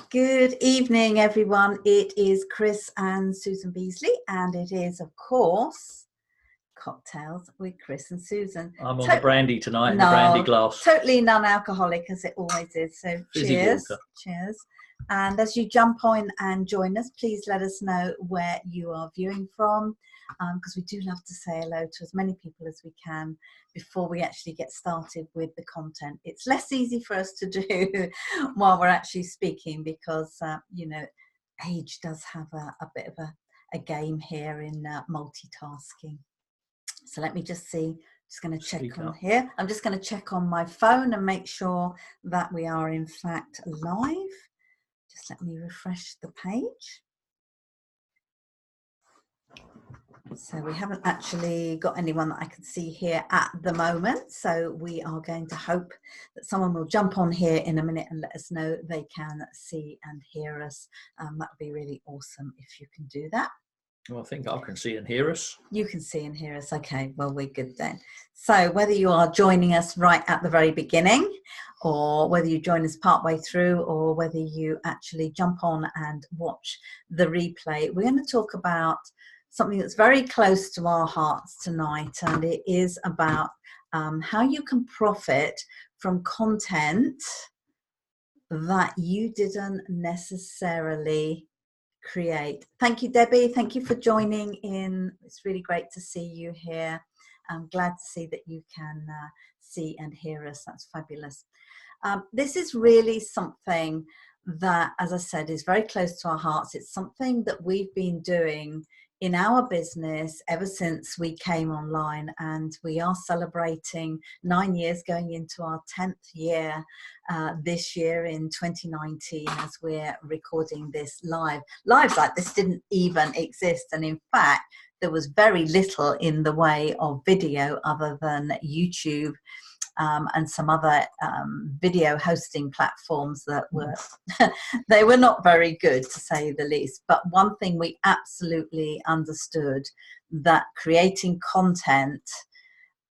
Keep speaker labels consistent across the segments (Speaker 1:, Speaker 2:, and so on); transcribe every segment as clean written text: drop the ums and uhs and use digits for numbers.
Speaker 1: Good evening, everyone. It is Chris and Susan Beesley, and it is, of course, Cocktails with Chris and Susan.
Speaker 2: I'm on the brandy tonight in the brandy glass.
Speaker 1: Totally non-alcoholic, as it always is. So
Speaker 2: Fizzy
Speaker 1: cheers.
Speaker 2: water.
Speaker 1: Cheers. And as you jump on and join us, please let us know where you are viewing from, because we do love to say hello to as many people as we can before we actually get started with the content. It's less easy for us to do while we're actually speaking because, age does have a bit of a game here in multitasking. So let me just see. Just going to check on here. I'm just going to check on my phone and make sure that we are in fact live. Just let me refresh the page. So we haven't actually got anyone that I can see here at the moment. So we are going to hope that someone will jump on here in a minute and let us know they can see and hear us. That would be really awesome if you can do that.
Speaker 2: Well, I think I can see and hear us.
Speaker 1: You can see and hear us. Okay, well, we're good then. So whether you are joining us right at the very beginning or whether you join us partway through or whether you actually jump on and watch the replay, we're going to talk about something that's very close to our hearts tonight, and it is about how you can profit from content that you didn't necessarily create. Thank you, Debbie. Thank you for joining in. It's really great to see you here. I'm glad to see that you can see and hear us. That's fabulous. This is really something that, as I said, is very close to our hearts. It's something that we've been doing in our business ever since we came online, and we are celebrating 9 years, going into our 10th year this year in 2019 as we're recording this live. Lives like this didn't even exist, and in fact there was very little in the way of video other than YouTube and some other video hosting platforms that were they were not very good, to say the least. But one thing we absolutely understood, that creating content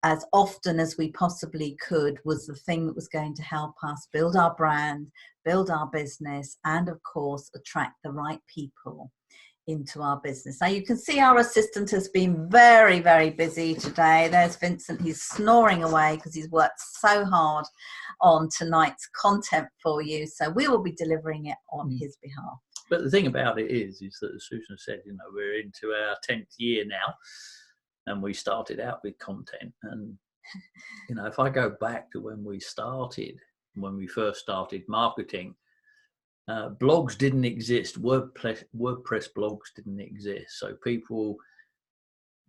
Speaker 1: as often as we possibly could was the thing that was going to help us build our brand, build our business, and of course attract the right people into our business. Now you can see our assistant has been very, very busy today. There's Vincent. He's snoring away because he's worked so hard on tonight's content for you. So we will be delivering it on his behalf.
Speaker 2: But the thing about it is that, as Susan said, we're into our 10th year now, and we started out with content. And, if I go back to when we first started marketing, blogs didn't exist. WordPress blogs didn't exist. So people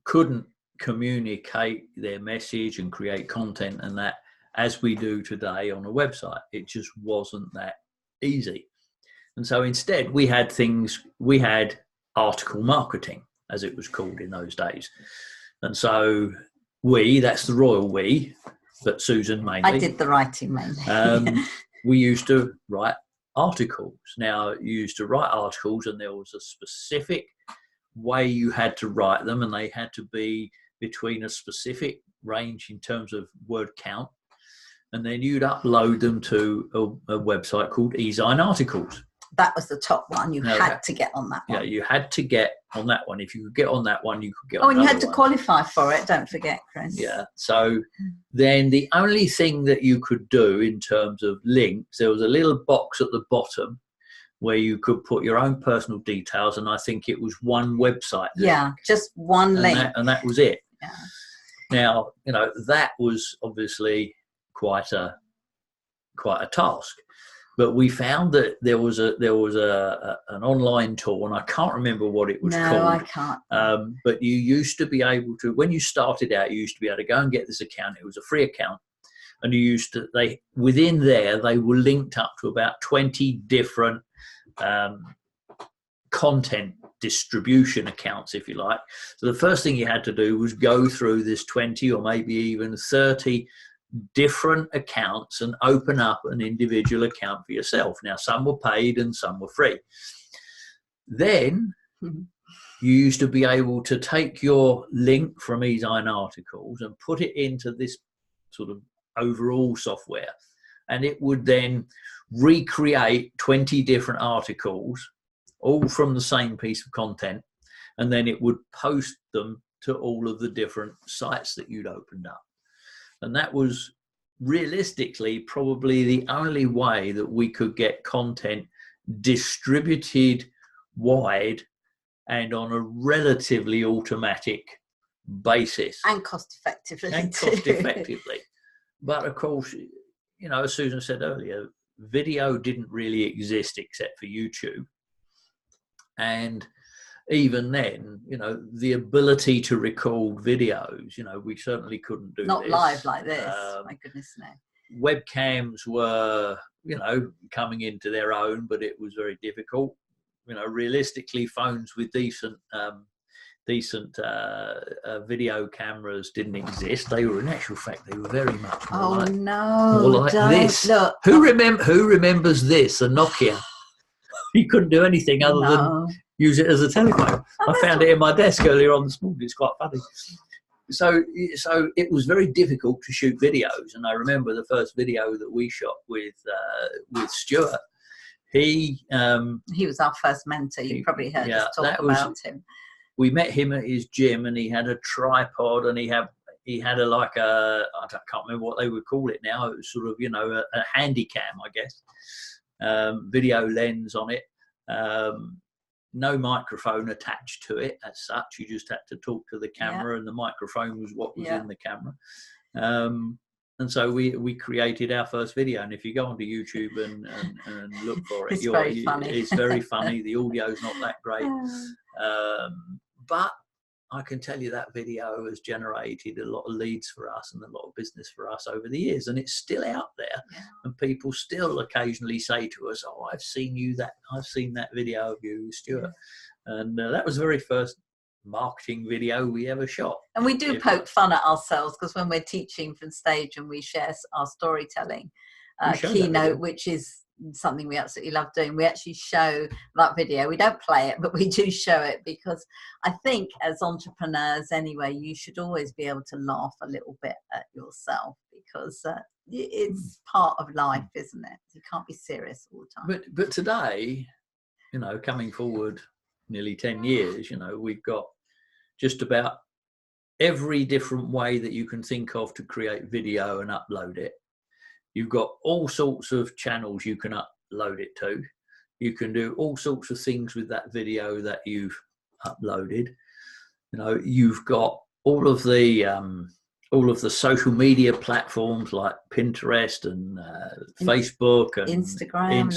Speaker 2: couldn't communicate their message and create content and that as we do today on a website. It just wasn't that easy. And so instead we had article marketing, as it was called in those days. And so that's the royal we, but Susan mainly.
Speaker 1: I did the writing mainly.
Speaker 2: We used to write articles. Now, you used to write articles and there was a specific way you had to write them, and they had to be between a specific range in terms of word count, and then you'd upload them to a website called eZine Articles.
Speaker 1: That was the top one. You had to get on that one.
Speaker 2: Yeah, you had to get on that one. If you could get on that one, you could get on.
Speaker 1: Oh, and you had to qualify for it, don't forget, Chris.
Speaker 2: Yeah. So then the only thing that you could do in terms of links, there was a little box at the bottom where you could put your own personal details, and I think it was one website link.
Speaker 1: Yeah, just one link.
Speaker 2: And that was it.
Speaker 1: Yeah.
Speaker 2: Now, that was obviously quite a task. But we found that there was an online tool, and I can't remember what it was called.
Speaker 1: No, I can't.
Speaker 2: But you used to be able to, when you started out, you used to be able to go and get this account. It was a free account, and within there they were linked up to about 20 different content distribution accounts, if you like. So the first thing you had to do was go through this 20 or maybe even 30 different accounts and open up an individual account for yourself. Now, some were paid and some were free. Then you used to be able to take your link from eZine Articles and put it into this sort of overall software. and it would then recreate 20 different articles, all from the same piece of content, and then it would post them to all of the different sites that you'd opened up. And that was realistically probably the only way that we could get content distributed wide and on a relatively automatic basis.
Speaker 1: And cost effectively.
Speaker 2: But of course, you know, as Susan said earlier, video didn't really exist except for YouTube. And even then, you know, the ability to record videos, you know, we certainly couldn't do
Speaker 1: not
Speaker 2: this.
Speaker 1: Live like this. My goodness, no.
Speaker 2: Webcams were, you know, coming into their own, but it was very difficult. You know, realistically, phones with decent video cameras didn't exist. They were, in actual fact, they were very much more like this.
Speaker 1: Look.
Speaker 2: Who remembers this? A Nokia. You couldn't do anything other than use it as a telephone. I found it in my desk earlier on this morning. It's quite funny. So it was very difficult to shoot videos, and I remember the first video that we shot with Stuart. He
Speaker 1: was our first mentor. You probably heard us talk about him.
Speaker 2: We met him at his gym, and he had a tripod, and he had a I can't remember what they would call it now. It was sort of, you know, a handy cam, I guess, video lens on it. No microphone attached to it as such. You just had to talk to the camera, and the microphone was what was in the camera. And so we created our first video. And if you go onto YouTube and look for it,
Speaker 1: it's very funny.
Speaker 2: It's very funny. The audio's not that great. But I can tell you that video has generated a lot of leads for us and a lot of business for us over the years. And it's still out there. And people still occasionally say to us, "Oh, I've seen that video of you, Stuart." And that was the very first marketing video we ever shot.
Speaker 1: And we do poke fun at ourselves, because when we're teaching from stage and we share our storytelling keynote, which is something we absolutely love doing, we actually show that video. We don't play it, but we do show it, because I think as entrepreneurs anyway, you should always be able to laugh a little bit at yourself, because it's part of life, isn't it? You can't be serious all the time.
Speaker 2: But today, you know, coming forward nearly 10 years, you know, we've got just about every different way that you can think of to create video and upload it. You've got all sorts of channels you can upload it to. You can do all sorts of things with that video that you've uploaded. You know, you've got all of the social media platforms like Pinterest and Facebook and
Speaker 1: Instagram,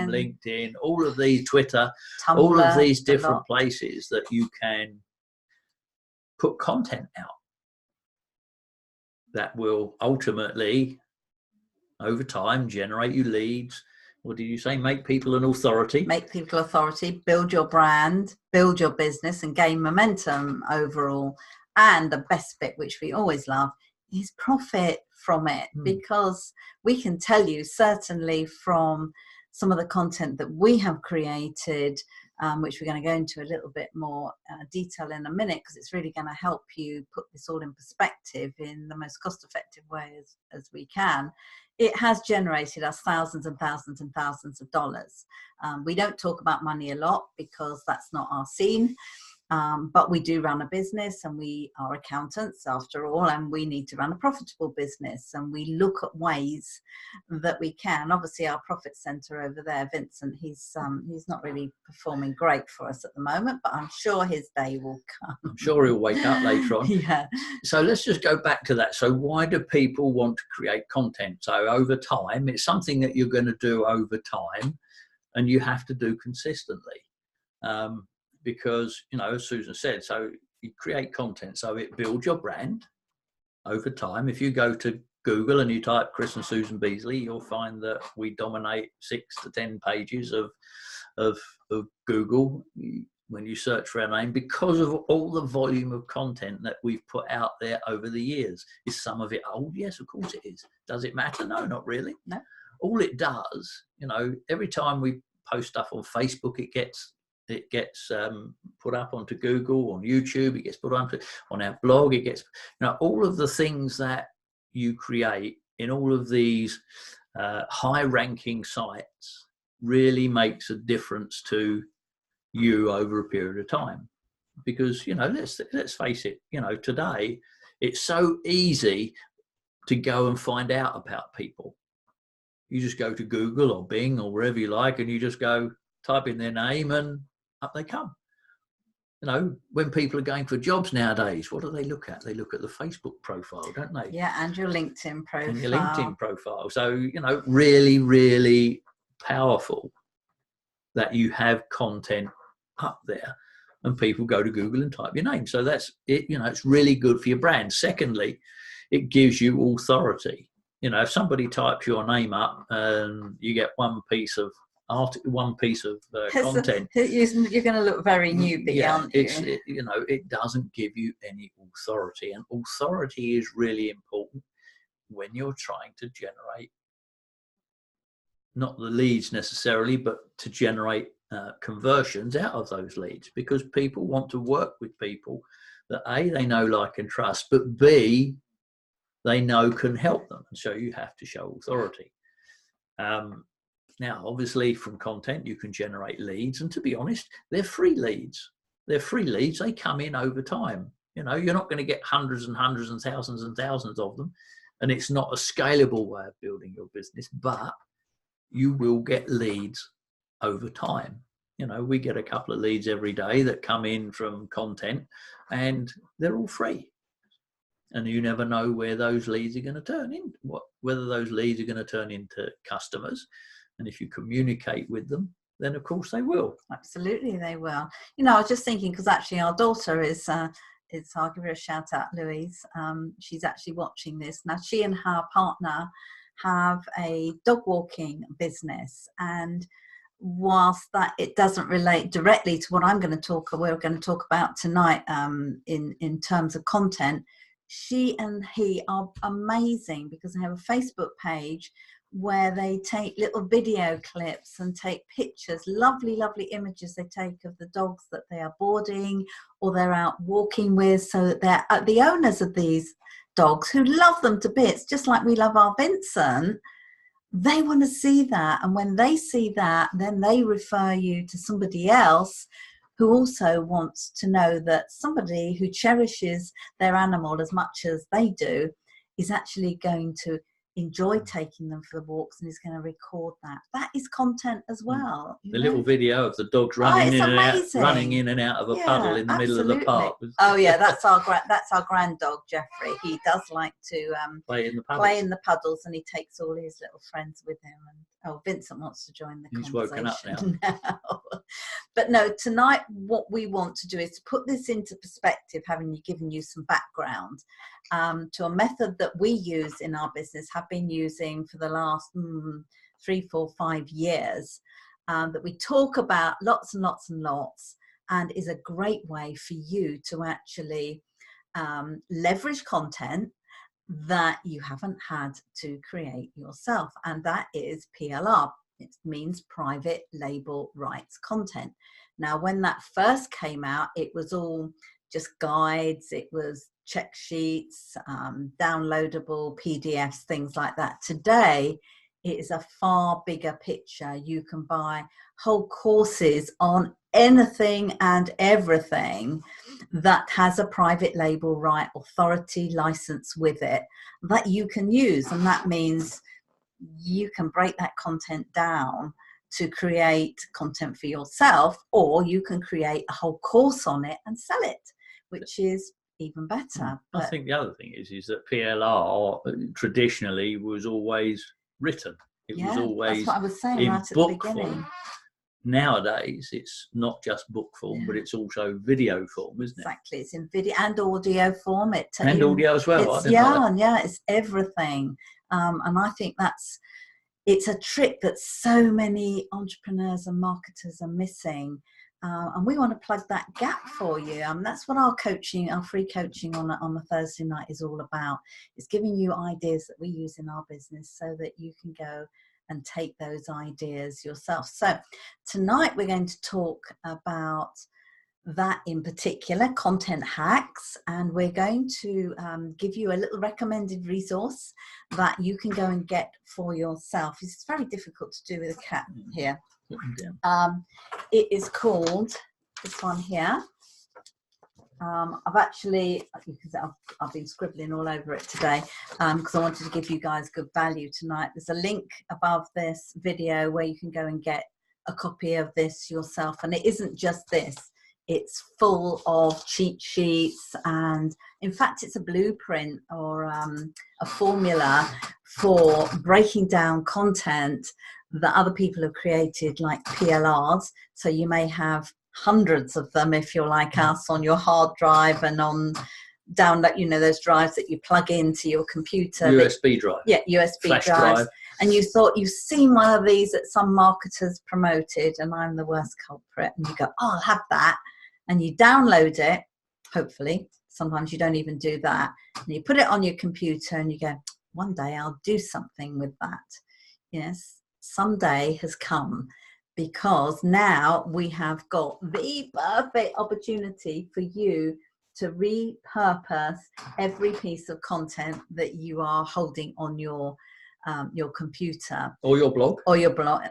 Speaker 2: LinkedIn, all of these, Twitter, Tumblr, all of these different places that you can put content out that will ultimately, over time, generate you leads. What did you say? Make people an authority.
Speaker 1: Make people authority, build your brand, build your business, and gain momentum overall. And the best bit, which we always love, is profit from it, because we can tell you, certainly from some of the content that we have created, which we're going to go into a little bit more detail in a minute, because it's really going to help you put this all in perspective in the most cost-effective way as we can. It has generated us thousands and thousands and thousands of dollars. We don't talk about money a lot, because that's not our scene. But we do run a business, and we are accountants after all, and we need to run a profitable business, and we look at ways that we can. Obviously our profit center over there, Vincent, he's not really performing great for us at the moment, but I'm sure his day will come.
Speaker 2: I'm sure he'll wake up later on. So let's just go back to that. So why do people want to create content? So over time, it's something that you're going to do over time, and you have to do consistently. Because, you know, as Susan said, so you create content, so it builds your brand over time. If you go to Google and you type Chris and Susan Beesley, you'll find that we dominate 6 to 10 pages of Google when you search for our name, because of all the volume of content that we've put out there over the years. Is some of it old? Yes, of course it is. Does it matter? No, not really.
Speaker 1: No.
Speaker 2: All it does, you know, every time we post stuff on Facebook, it gets put up onto Google, on YouTube, it gets put on our blog, it gets, you know, all of the things that you create in all of these high-ranking sites really makes a difference to you over a period of time. Because, you know, let's face it, you know, today it's so easy to go and find out about people. You just go to Google or Bing or wherever you like, and you just go type in their name and up they come. You know, when people are going for jobs nowadays, what do they look at? They look at the Facebook profile, don't they?
Speaker 1: Yeah, and your LinkedIn profile.
Speaker 2: And your LinkedIn profile. So, you know, really, really powerful that you have content up there and people go to Google and type your name. So that's it. You know, it's really good for your brand. Secondly, it gives you authority. You know, if somebody types your name up and you get one piece of content,
Speaker 1: you're going to look very newbie, aren't you?
Speaker 2: You know, it doesn't give you any authority, and authority is really important when you're trying to generate not the leads necessarily, but to generate conversions out of those leads, because people want to work with people that A, they know, like, and trust, but B, they know can help them. And so you have to show authority. Now, obviously, from content, you can generate leads. And to be honest, they're free leads. They're free leads. They come in over time. You know, you're not going to get hundreds and hundreds and thousands of them. And it's not a scalable way of building your business, but you will get leads over time. You know, we get a couple of leads every day that come in from content, and they're all free. And you never know where those leads are going to turn in, whether those leads are going to turn into customers. And if you communicate with them, then of course they will.
Speaker 1: Absolutely, they will. You know, I was just thinking, because actually our daughter is I'll give her a shout out, Louise. She's actually watching this now. She and her partner have a dog walking business, and whilst that it doesn't relate directly to what we're going to talk about tonight, in terms of content, she and he are amazing because they have a Facebook page where they take little video clips and take pictures, lovely images they take of the dogs that they are boarding or they're out walking with, so that they're the owners of these dogs, who love them to bits, just like we love our Vincent. They want to see that, and when they see that, then they refer you to somebody else who also wants to know that somebody who cherishes their animal as much as they do is actually going to enjoy taking them for the walks and is going to record that. That is content as well.
Speaker 2: The little video of the dogs running in and out of a puddle in the middle of the park.
Speaker 1: Oh yeah, that's our grand dog Jeffrey. He does like to play in the puddles, and he takes all his little friends with him. And Vincent wants to join the conversation.
Speaker 2: He's woken up now.
Speaker 1: But no, tonight what we want to do is to put this into perspective, having given you some background to a method that we use in our business, have been using for the last 3, 4, 5 years, that we talk about lots and lots and lots, and is a great way for you to actually leverage content that you haven't had to create yourself, and that is PLR. It means private label rights content. Now, when that first came out, it was all just guides, it was check sheets, downloadable PDFs, things like that. Today, it is a far bigger picture. You can buy whole courses on anything and everything that has a private label right authority license with it that you can use. And that means you can break that content down to create content for yourself, or you can create a whole course on it and sell it, which is even better.
Speaker 2: I think the other thing is that PLR traditionally was always written. It was always,
Speaker 1: that's what I was saying right at the beginning.
Speaker 2: Form. Nowadays, it's not just book form, but it's also video form, isn't it?
Speaker 1: Exactly, it's in video and audio form.
Speaker 2: And audio as well.
Speaker 1: It's everything. And I think it's a trick that so many entrepreneurs and marketers are missing. And we want to plug that gap for you. That's what our free coaching on a Thursday night is all about. It's giving you ideas that we use in our business so that you can go and take those ideas yourself. So tonight we're going to talk about that in particular, content hacks, and we're going to give you a little recommended resource that you can go and get for yourself. It's very difficult to do with a cat here. It is called this one here. I've actually, you can see I've been scribbling all over it today because I wanted to give you guys good value tonight. There's a link above this video where you can go and get a copy of this yourself, and it isn't just this. It's full of cheat sheets, and in fact it's a blueprint or a formula for breaking down content that other people have created, like PLRs. So you may have hundreds of them if you're like us on your hard drive and on download, you know, those drives that you plug into your computer.
Speaker 2: USB drive.
Speaker 1: Yeah, USB
Speaker 2: Flash
Speaker 1: drives.
Speaker 2: drive.
Speaker 1: And you thought you've seen one of these that some marketers promoted, and I'm the worst culprit. And you go, oh, I'll have that. And you download it, hopefully. Sometimes you don't even do that. And you put it on your computer and you go, one day I'll do something with that. Yes, someday has come, because now we have got the perfect opportunity for you to repurpose every piece of content that you are holding on your computer.
Speaker 2: Or your blog.
Speaker 1: Or your blog.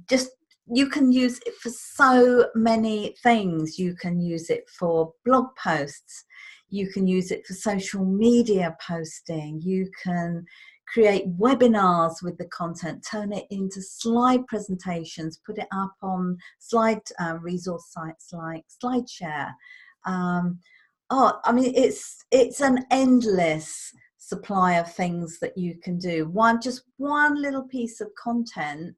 Speaker 1: Just, you can use it for so many things. You can use it for blog posts. You can use it for social media posting. You can create webinars with the content, turn it into slide presentations, put it up on slide resource sites like SlideShare. I mean, it's an endless supply of things that you can do. Just one little piece of content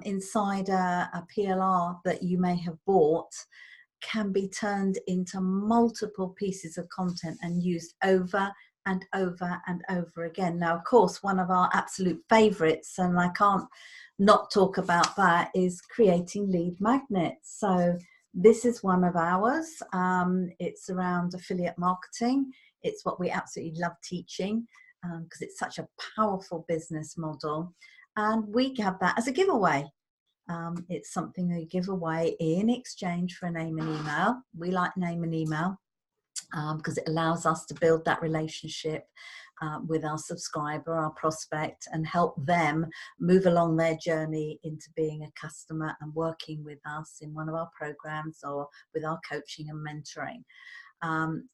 Speaker 1: inside a PLR that you may have bought can be turned into multiple pieces of content and used over and over and over again. Now, of course, one of our absolute favorites, and I can't not talk about that, is creating lead magnets. So this is one of ours. It's around affiliate marketing. It's what we absolutely love teaching because it's such a powerful business model. And we have that as a giveaway. It's something they give away in exchange for a name and email. We like name and email because it allows us to build that relationship with our subscriber, our prospect, and help them move along their journey into being a customer and working with us in one of our programs or with our coaching and mentoring.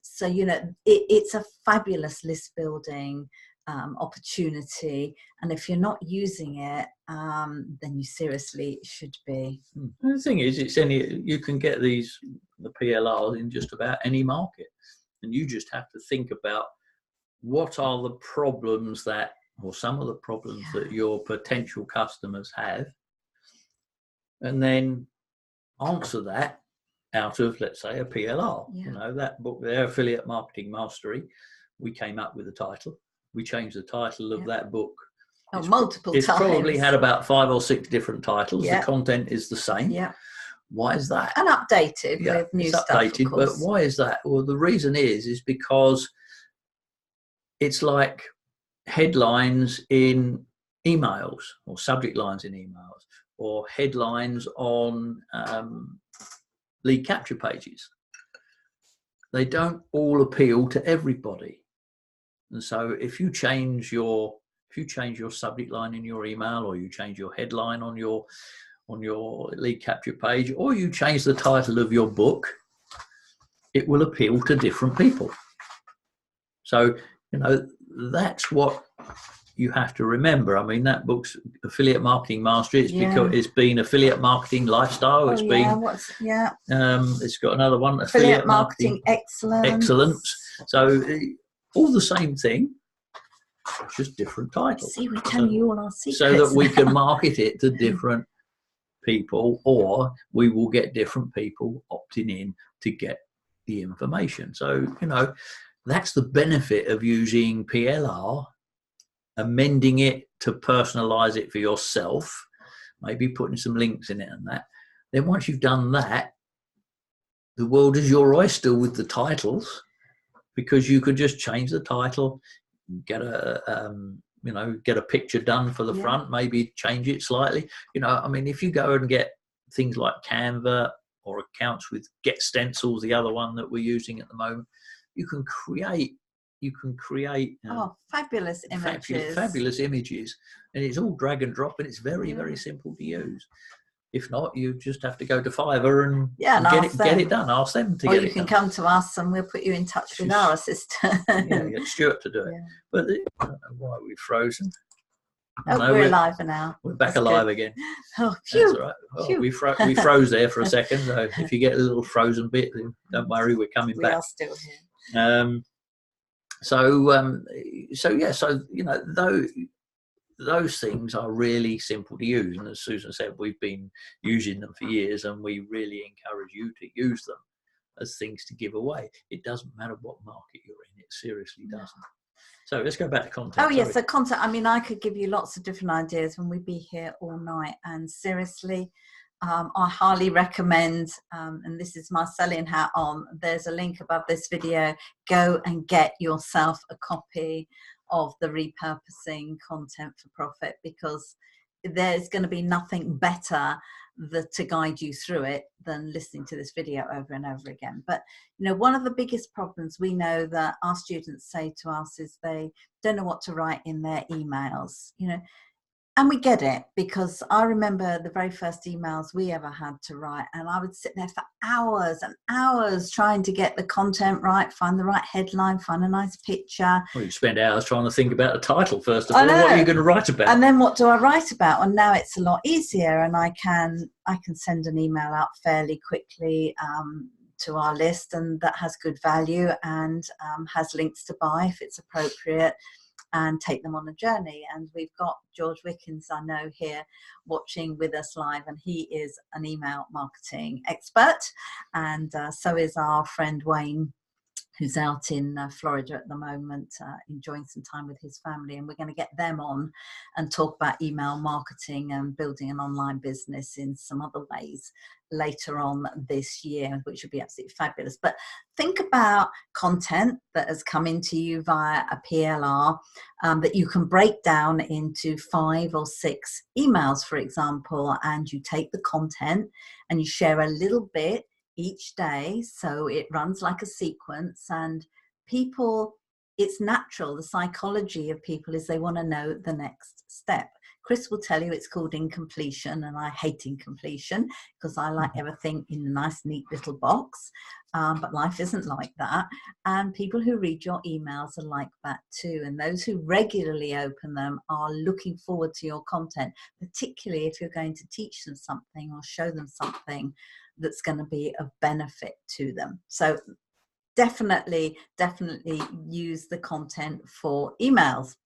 Speaker 1: So, you know, it's a fabulous list building opportunity, and if you're not using it, then you seriously should be.
Speaker 2: And the thing is, you can get the PLRs in just about any market, and you just have to think about what are the problems that, or some of the problems that your potential customers have, and then answer that out of, let's say, a PLR. You know, that book there, Affiliate Marketing Mastery, we came up with a title. We changed the title of that book.
Speaker 1: Multiple times.
Speaker 2: It's probably had about 5 or 6 different titles. The content is the same. Why is that?
Speaker 1: And updated with new stuff.
Speaker 2: Updated, but why is that? Well, the reason is because it's like headlines in emails, or subject lines in emails, or headlines on lead capture pages. They don't all appeal to everybody. And so if you change your subject line in your email, or you change your headline on your lead capture page, or you change the title of your book, it will appeal to different people. So, you know, that's what you have to remember. I mean, that book's Affiliate Marketing Mastery. It's because it's been Affiliate Marketing Lifestyle. It's it's got another one, Affiliate Marketing Excellence. So all the same thing, just different titles.
Speaker 1: See, we're telling you all our secrets.
Speaker 2: So that we can market it to different people, or we will get different people opting in to get the information. So, you know, that's the benefit of using PLR, amending it to personalize it for yourself, maybe putting some links in it and that. Then once you've done that, the world is your oyster with the titles, because you could just change the title, get a picture done for the front, maybe change it slightly. You know, I mean, if you go and get things like Canva or accounts with Get Stencils, the other one that we're using at the moment. You can create
Speaker 1: fabulous images.
Speaker 2: Fabulous images, and it's all drag and drop, and it's very, very simple to use. If not, you just have to go to Fiverr and get it done. Ask them to get it done. Or
Speaker 1: you can come to us and we'll put you in touch with our assistant.
Speaker 2: Get Stuart to do it. But I don't know why we've frozen.
Speaker 1: We're alive now.
Speaker 2: We're back alive again.
Speaker 1: Oh, phew.
Speaker 2: That's all right. Oh, we froze there for a second. So if you get a little frozen bit, don't worry, we're coming back.
Speaker 1: We are still here.
Speaker 2: So those things are really simple to use, and as Susan said, we've been using them for years, and we really encourage you to use them as things to give away. It doesn't matter what market you're in, it seriously doesn't. So let's go back to content.
Speaker 1: Oh yes, so content. I mean, I could give you lots of different ideas, and we'd be here all night. And seriously, I highly recommend, and this is my selling hat on, there's a link above this video. Go and get yourself a copy of the Repurposing Content for Profit, because there's going to be nothing better to guide you through it than listening to this video over and over again. But one of the biggest problems we know that our students say to us is they don't know what to write in their emails, and we get it, because I remember the very first emails we ever had to write, and I would sit there for hours and hours trying to get the content right, find the right headline, find a nice picture.
Speaker 2: Well, you spend hours trying to think about the title first of all. What are you going to write about?
Speaker 1: And then what do I write about? And now it's a lot easier, and I can send an email out fairly quickly to our list, and that has good value and has links to buy if it's appropriate, and take them on a journey. And we've got George Wickens, I know, here watching with us live, and he is an email marketing expert, and so is our friend Wayne, who's out in Florida at the moment, enjoying some time with his family. And we're going to get them on and talk about email marketing and building an online business in some other ways later on this year, which would be absolutely fabulous. But think about content that has come into you via a PLR that you can break down into 5 or 6 emails, for example, and you take the content and you share a little bit each day, so it runs like a sequence, and people, it's natural. The psychology of people is they want to know the next step. Chris will tell you it's called incompletion, and I hate incompletion because I like everything in a nice neat little box, but life isn't like that, and people who read your emails are like that too, and those who regularly open them are looking forward to your content, particularly if you're going to teach them something or show them something that's going to be of benefit to them. So definitely use the content for emails.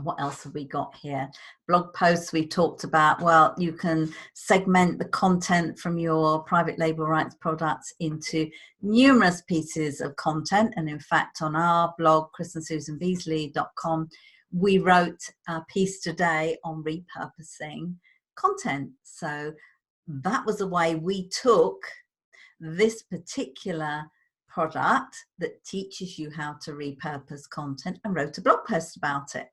Speaker 1: What else have we got here? Blog posts we talked about. Well, you can segment the content from your private label rights products into numerous pieces of content. And in fact, on our blog, chrisandsusanbeasley.com, we wrote a piece today on repurposing content. So that was a way we took this particular product that teaches you how to repurpose content and wrote a blog post about it.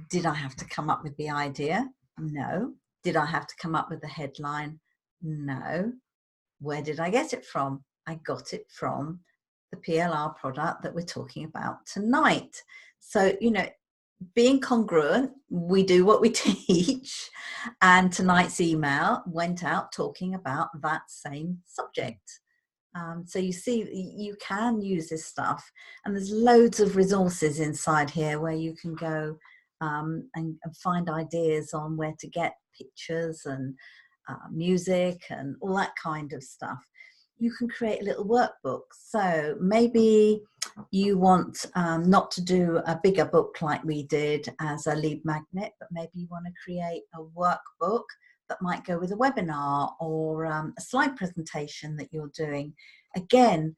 Speaker 1: Did I have to come up with the idea? No. Did I have to come up with the headline? No. Where did I get it from? I got it from the PLR product that we're talking about tonight. So, being congruent, we do what we teach, and tonight's email went out talking about that same subject. So you see, you can use this stuff, and there's loads of resources inside here where you can go and find ideas on where to get pictures and music and all that kind of stuff. You can create a little workbook. So maybe you want not to do a bigger book like we did as a lead magnet, but maybe you want to create a workbook that might go with a webinar or a slide presentation that you're doing. Again,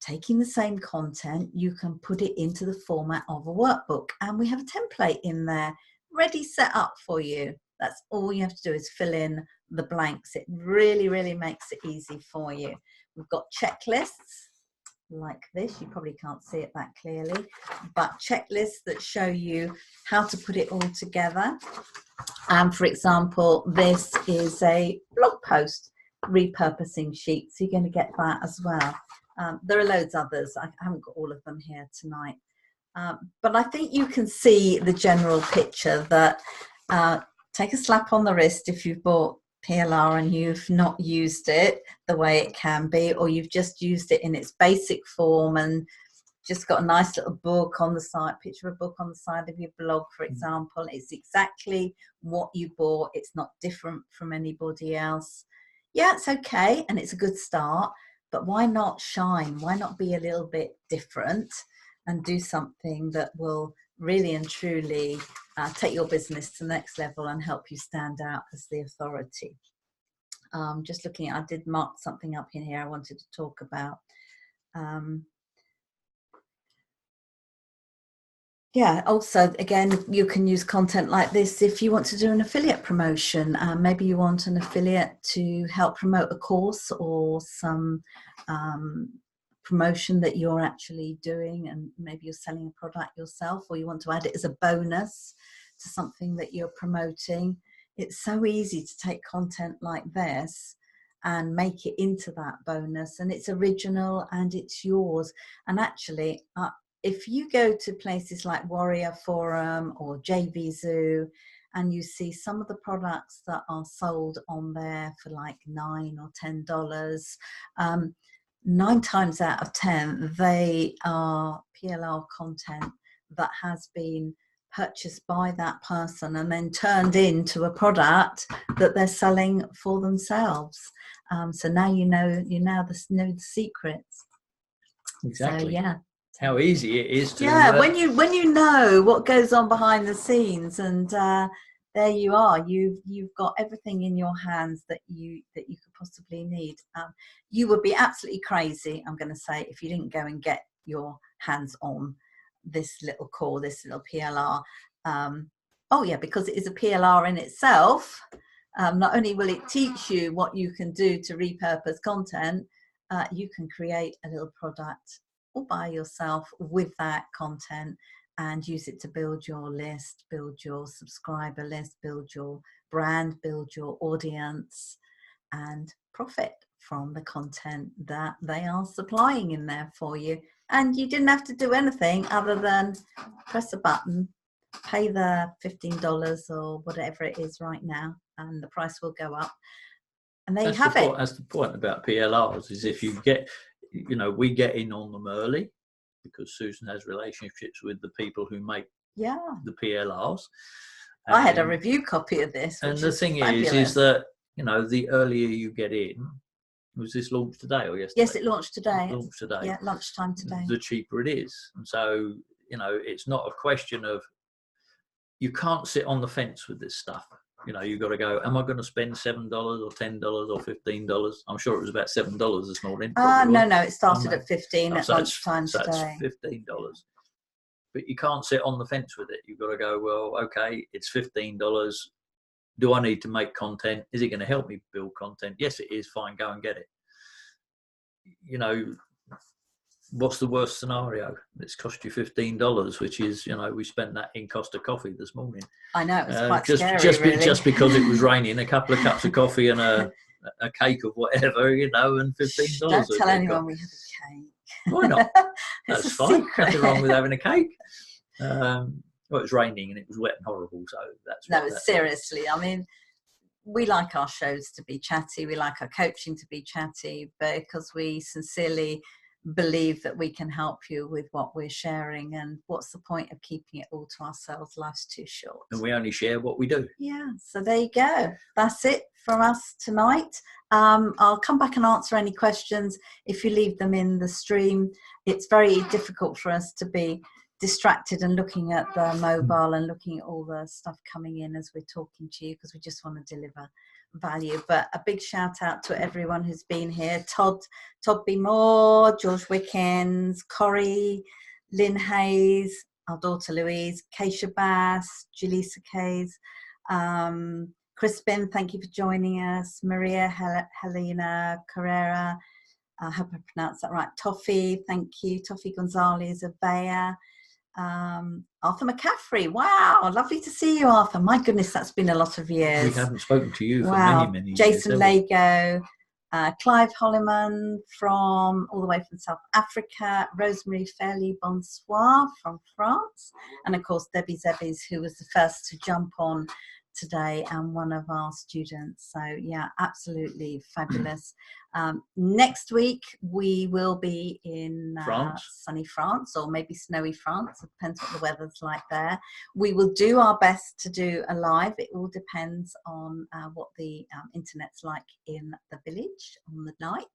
Speaker 1: taking the same content, you can put it into the format of a workbook, and we have a template in there ready set up for you. That's all you have to do is fill in the blanks. It really, really makes it easy for you. We've got checklists like this. You probably can't see it that clearly, but checklists that show you how to put it all together. And for example, this is a blog post repurposing sheets. You're going to get that as well. There are loads others. I haven't got all of them here tonight. But I think you can see the general picture that take a slap on the wrist if you've bought PLR and you've not used it the way it can be, or you've just used it in its basic form and just got a nice little book on the side, picture of a book on the side of your blog, for example. It's exactly what you bought. It's not different from anybody else. Yeah, it's okay, and it's a good start, but why not shine? Why not be a little bit different and do something that will really and truly take your business to the next level and help you stand out as the authority? Just looking at, I did mark something up in here I wanted to talk about. Yeah, also, again, you can use content like this if you want to do an affiliate promotion. Maybe you want an affiliate to help promote a course or some promotion that you're actually doing, and maybe you're selling a product yourself, or you want to add it as a bonus to something that you're promoting. It's so easy to take content like this and make it into that bonus, and it's original and it's yours. And actually, if you go to places like Warrior Forum or JVZoo and you see some of the products that are sold on there for like $9 or $10, 9 times out of 10, they are PLR content that has been purchased by that person and then turned into a product that they're selling for themselves. So now you know the secrets.
Speaker 2: Exactly.
Speaker 1: So, yeah.
Speaker 2: How easy it is to
Speaker 1: when you know what goes on behind the scenes, and there you are, you've got everything in your hands that you could possibly need. You would be absolutely crazy, I'm going to say, if you didn't go and get your hands on this little core, this little PLR. Oh yeah, because it is a PLR in itself. Not only will it teach you what you can do to repurpose content, you can create a little product all by yourself with that content and use it to build your list, build your subscriber list, build your brand, build your audience, and profit from the content that they are supplying in there for you. And you didn't have to do anything other than press a button, pay the $15 or whatever it is right now, and the price will go up. And there you have it.
Speaker 2: That's the point about PLRs, is if you get, we get in on them early because Susan has relationships with the people who make the PLRs.
Speaker 1: I had a review copy of this.
Speaker 2: And the thing is that, the earlier you get in, was this launched today or yesterday?
Speaker 1: Yes, it launched today.
Speaker 2: It launched today.
Speaker 1: Yeah, lunchtime today.
Speaker 2: The cheaper it is. And so, it's not a question of, you can't sit on the fence with this stuff. You've got to go, am I going to spend $7 or $10 or $15? I'm sure it was about $7 this morning.
Speaker 1: No, it started at 15 at lunchtime today.
Speaker 2: So that's $15. But you can't sit on the fence with it. You've got to go, well, okay, it's $15. Do I need to make content? Is it going to help me build content? Yes, it is. Fine, go and get it. What's the worst scenario? It's cost you $15, which is, we spent that in cost of coffee this morning.
Speaker 1: I know, it was quite scary, really.
Speaker 2: Just because it was raining, a couple of cups of coffee and a cake of whatever, and $15.
Speaker 1: Don't tell anyone we have a cake.
Speaker 2: Why not? That's fine. Nothing wrong with having a cake. Well, it was raining and it was wet and horrible, so that's...
Speaker 1: No, seriously, I mean, we like our shows to be chatty. We like our coaching to be chatty because we sincerely believe that we can help you with what we're sharing, and what's the point of keeping it all to ourselves? Life's too short,
Speaker 2: and we only share what we do.
Speaker 1: Yeah, so there you go. That's it from us tonight. I'll come back and answer any questions if you leave them in the stream. It's very difficult for us to be distracted and looking at the mobile and looking at all the stuff coming in as we're talking to you, because we just want to deliver value. But a big shout out to everyone who's been here: Todd B. Moore, George Wickens, Corrie, Lynn Hayes, our daughter Louise, Keisha Bass, Julissa Kays, Crispin, thank you for joining us, Maria Helena Carrera, I hope I pronounced that right, Toffee, thank you, Toffee Gonzalez, Avea, Arthur McCaffrey, wow, lovely to see you, Arthur. My goodness, that's been a lot of years.
Speaker 2: We haven't spoken to you for many years.
Speaker 1: Jason Lego, Clive Holliman from all the way from South Africa, Rosemary Fairley Bonsoir from France, and of course Debbie Zebbies, who was the first to jump on today and one of our students. So yeah, absolutely fabulous. Next week we will be in sunny France, or maybe snowy France. It depends what the weather's like there. We will do our best to do a live. It all depends on what the internet's like in the village on the night,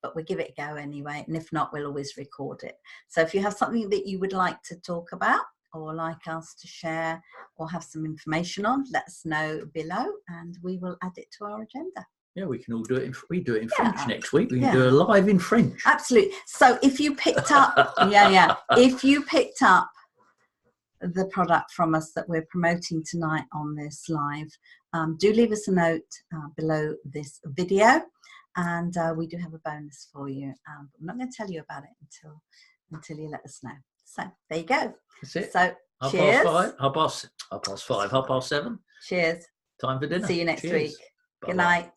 Speaker 1: but we'll give it a go anyway, and if not, we'll always record it. So if you have something that you would like to talk about or like us to share or have some information on, let us know below and we will add it to our agenda.
Speaker 2: Yeah, we can all do it. We do it in French next week. We can do a live in French.
Speaker 1: Absolutely. So if you picked up, if you picked up the product from us that we're promoting tonight on this live, do leave us a note below this video, and we do have a bonus for you. But I'm not going to tell you about it until you let us know. So there you go.
Speaker 2: That's it.
Speaker 1: So
Speaker 2: cheers. Half past 5, 7.
Speaker 1: Cheers.
Speaker 2: Time for dinner.
Speaker 1: See you next week.
Speaker 2: Bye-bye.
Speaker 1: Good night.